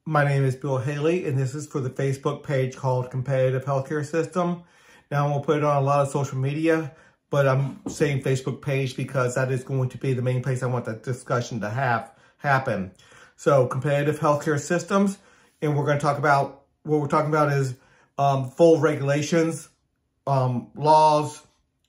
My name is Bill Haley, and this is for the Facebook page called Competitive Healthcare System. Now, I'm going to put it on a lot of social media, but I'm saying Facebook page because that is going to be the main place I want the discussion to happen. So, competitive healthcare systems, and we're going to talk about, what we're talking about is full regulations, laws,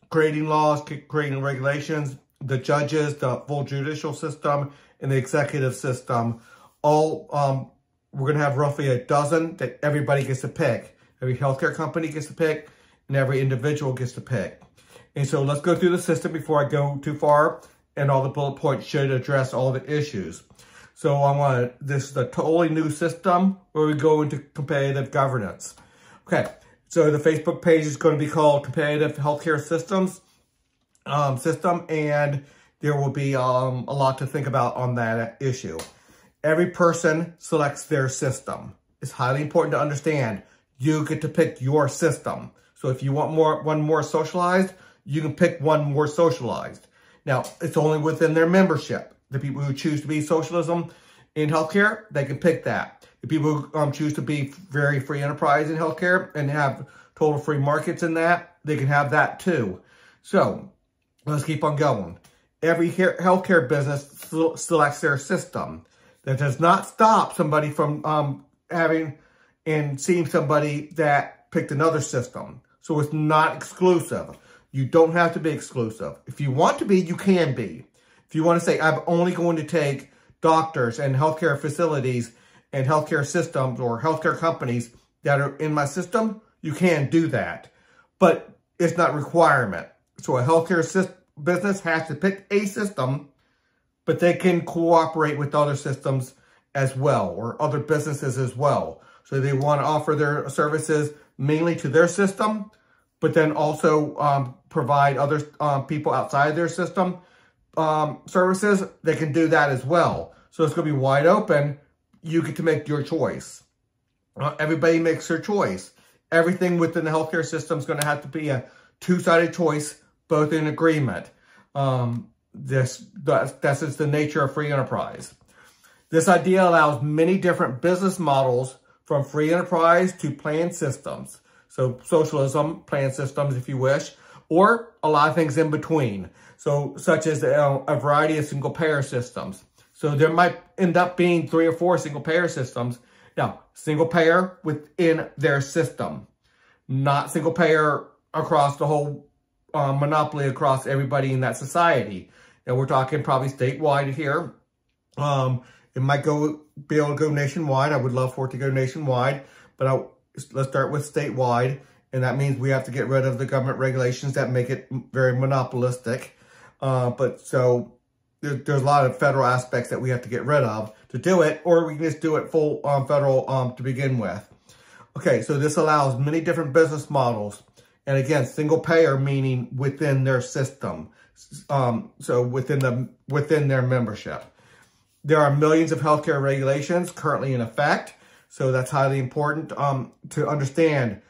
creating regulations, the judges, the full judicial system, and the executive system. All we're going to have roughly a dozen that everybody gets to pick. Every healthcare company gets to pick, and every individual gets to pick. And so let's go through the system before I go too far, and all the bullet points should address all the issues. So this is a totally new system where we go into competitive governance. Okay, so the Facebook page is going to be called Competitive Healthcare Systems and there will be a lot to think about on that issue. Every person selects their system. It's highly important to understand you get to pick your system. So if you want one more socialized, you can pick one more socialized. Now, it's only within their membership. The people who choose to be socialism in healthcare, they can pick that. The people who choose to be very free enterprise in healthcare and have total free markets in that, they can have that too. So let's keep on going. Every healthcare business selects their system. That does not stop somebody from having and seeing somebody that picked another system. So it's not exclusive. You don't have to be exclusive. If you want to be, you can be. If you want to say, I'm only going to take doctors and healthcare facilities and healthcare systems or healthcare companies that are in my system, you can do that. But it's not a requirement. So a healthcare business has to pick a system, but they can cooperate with other systems as well, or other businesses as well. So they want to offer their services mainly to their system, but then also provide other people outside their system services. They can do that as well. So it's going to be wide open. You get to make your choice. Everybody makes their choice. Everything within the healthcare system is going to have to be a two-sided choice, both in agreement. That's just the nature of free enterprise. This idea allows many different business models from free enterprise to planned systems. So socialism, planned systems if you wish, or a lot of things in between. So such as a variety of single payer systems. So there might end up being 3 or 4 single payer systems. Now, single payer within their system, not single payer across the whole monopoly across everybody in that society. And we're talking probably statewide here. It might be able to go nationwide. I would love for it to go nationwide, but let's start with statewide. And that means we have to get rid of the government regulations that make it very monopolistic. But so there's a lot of federal aspects that we have to get rid of to do it, or we can just do it full federal to begin with. Okay, so this allows many different business models. And again, single payer meaning within their system. So within their membership. There are millions of healthcare regulations currently in effect. So that's highly important to understand.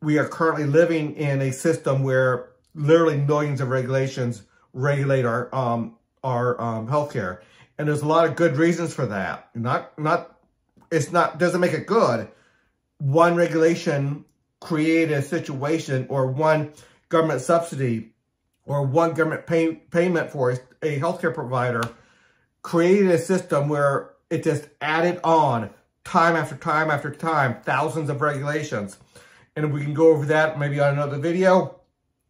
We are currently living in a system where literally millions of regulations regulate our healthcare. And there's a lot of good reasons for that. Doesn't make it good. One regulation create a situation, or one government subsidy, or one government payment for a healthcare provider, created a system where it just added on time after time after time, thousands of regulations. And we can go over that maybe on another video,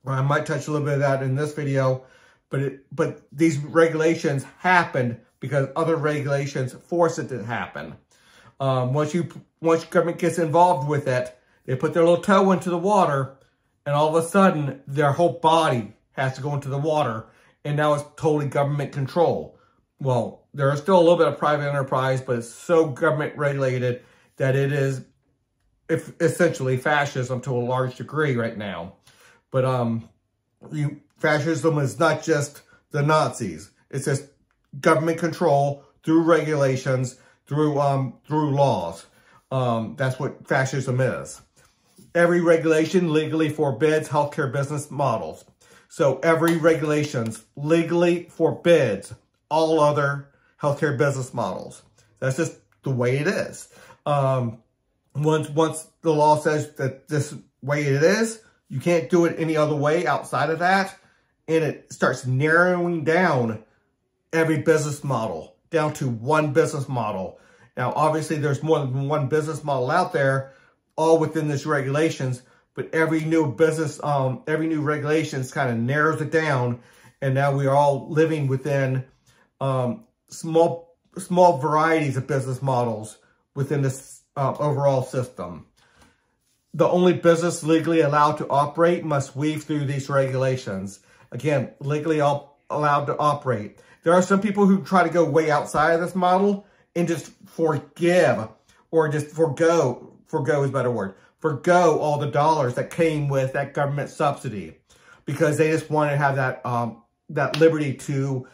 or I might touch a little bit of that in this video. But these regulations happened because other regulations force it to happen. Once government gets involved with it, they put their little toe into the water, and all of a sudden, their whole body has to go into the water, and now it's totally government control. Well, there is still a little bit of private enterprise, but it's so government regulated that it is essentially fascism to a large degree right now. But fascism is not just the Nazis. It's just government control through regulations, through laws. That's what fascism is. Every regulation legally forbids healthcare business models. So every regulation legally forbids all other healthcare business models. That's just the way it is. Once the law says that this way it is, you can't do it any other way outside of that. And it starts narrowing down every business model down to one business model. Now, obviously, there's more than one business model out there, all within this regulations. But every new business, every new regulations kind of narrows it down. And now we are all living within small varieties of business models within this overall system. The only business legally allowed to operate must weave through these regulations. Again, legally allowed to operate. There are some people who try to go way outside of this model and just forgive or just forgo is a better word, forgo all the dollars that came with that government subsidy because they just want to have that liberty to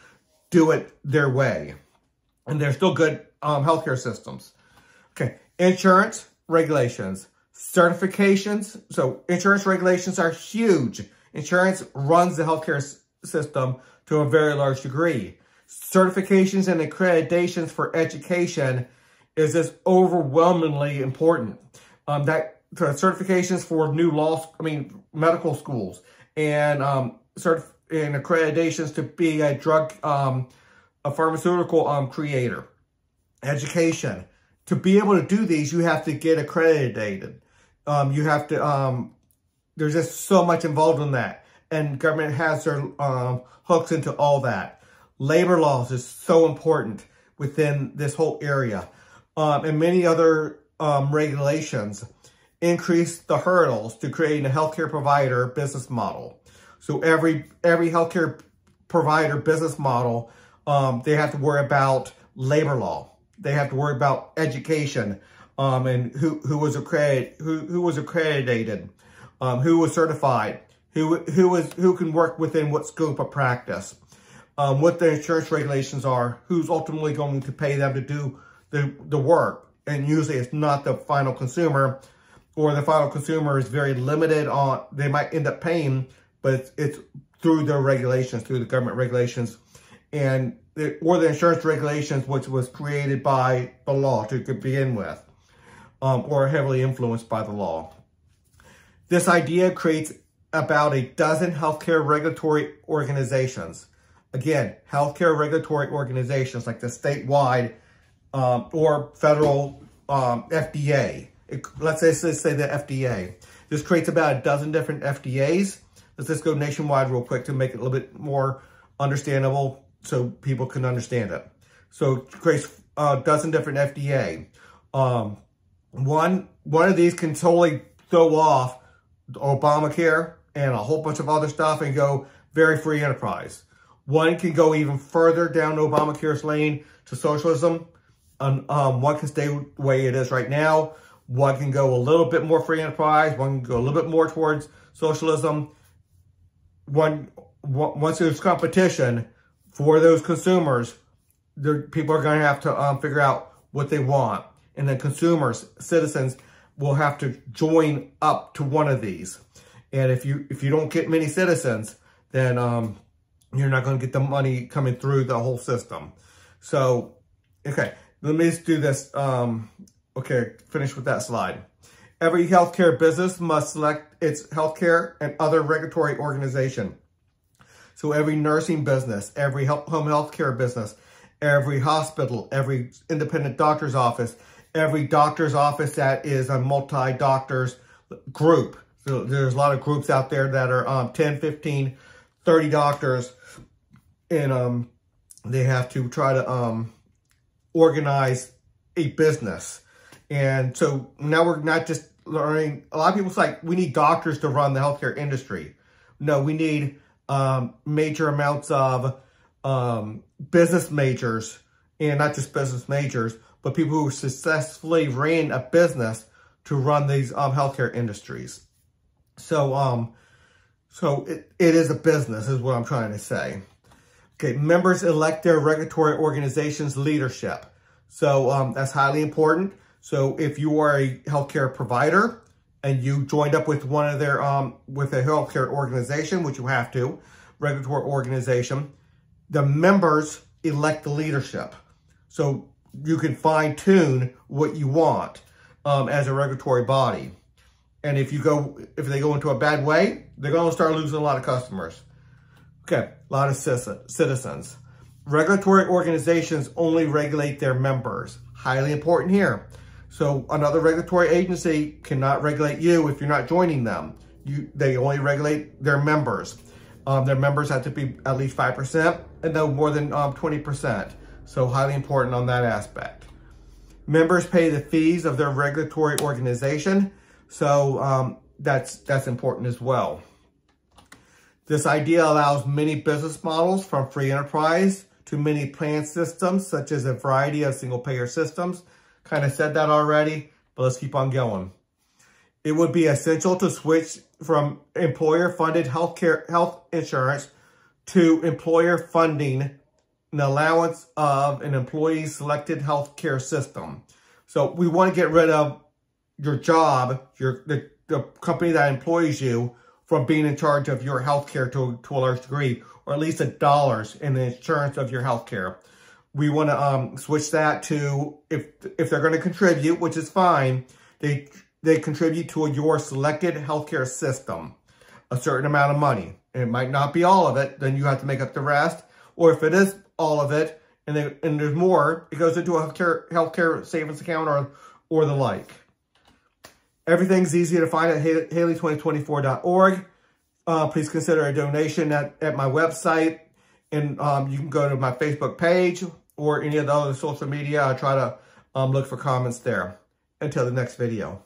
do it their way. And they're still good healthcare systems. Okay, insurance regulations, certifications. So insurance regulations are huge. Insurance runs the healthcare system to a very large degree. Certifications and accreditations for education is just overwhelmingly important. Certifications for new medical schools and accreditations to be a pharmaceutical creator. Education. To be able to do these, you have to get accredited. You have to, there's just so much involved in that. And government has their hooks into all that. Labor laws is so important within this whole area. And many other regulations increase the hurdles to creating a healthcare provider business model. So every healthcare provider business model, they have to worry about labor law. They have to worry about education, and who was accredited, who was certified, who can work within what scope of practice, what the insurance regulations are, who's ultimately going to pay them to do the work. And usually it's not the final consumer, or the final consumer is very limited on, they might end up paying, but it's through the regulations, through the government regulations, or the insurance regulations, which was created by the law to begin with, or heavily influenced by the law. This idea creates about a dozen healthcare regulatory organizations. Again, healthcare regulatory organizations like the statewide or federal FDA. Let's say the FDA. This creates about a dozen different FDAs. Let's just go nationwide real quick to make it a little bit more understandable so people can understand it. So it creates a dozen different FDA. One of these can totally throw off Obamacare and a whole bunch of other stuff and go very free enterprise. One can go even further down Obamacare's lane to socialism. One can stay the way it is right now. One can go a little bit more free enterprise. One can go a little bit more towards socialism. Once there's competition for those consumers, people are going to have to figure out what they want. And then consumers, citizens, will have to join up to one of these. And if you don't get many citizens, then you're not going to get the money coming through the whole system. So, okay, let me just do this. Okay, finish with that slide. Every healthcare business must select its healthcare and other regulatory organization. So every nursing business, every home healthcare business, every hospital, every independent doctor's office, every doctor's office that is a multi-doctors group. So there's a lot of groups out there that are 10, 15, 30 doctors, and they have to try to organize a business. And so now we're not just learning, a lot of people say, like, we need doctors to run the healthcare industry. No, we need major amounts of business majors, and not just business majors, but people who successfully ran a business to run these healthcare industries. So it is a business, is what I'm trying to say. Okay, members elect their regulatory organization's leadership. So that's highly important. So if you are a healthcare provider and you joined up with one of their, with a healthcare organization, which you have to, regulatory organization, the members elect the leadership. So you can fine tune what you want as a regulatory body. And if they go into a bad way, they're going to start losing a lot of customers. Okay, a lot of citizens. Regulatory organizations only regulate their members. Highly important here. So another regulatory agency cannot regulate you if you're not joining them. They only regulate their members. Their members have to be at least 5% and no more than 20%. So highly important on that aspect. Members pay the fees of their regulatory organization. So that's important as well. This idea allows many business models from free enterprise to many plan systems, such as a variety of single payer systems. Kind of said that already, but let's keep on going. It would be essential to switch from employer-funded health insurance to employer funding an allowance of an employee selected healthcare system. So we want to get rid of your job, the company that employs you, from being in charge of your healthcare to a large degree, or at least $1 in the insurance of your healthcare. We want to switch that to, if they're going to contribute, which is fine, they contribute to your selected healthcare system, a certain amount of money. And it might not be all of it, then you have to make up the rest. Or if it is all of it, and there's more, it goes into a healthcare savings account or the like. Everything's easy to find at Haley2024.org. Please consider a donation at my website. And you can go to my Facebook page or any of the other social media. I try to look for comments there. Until the next video.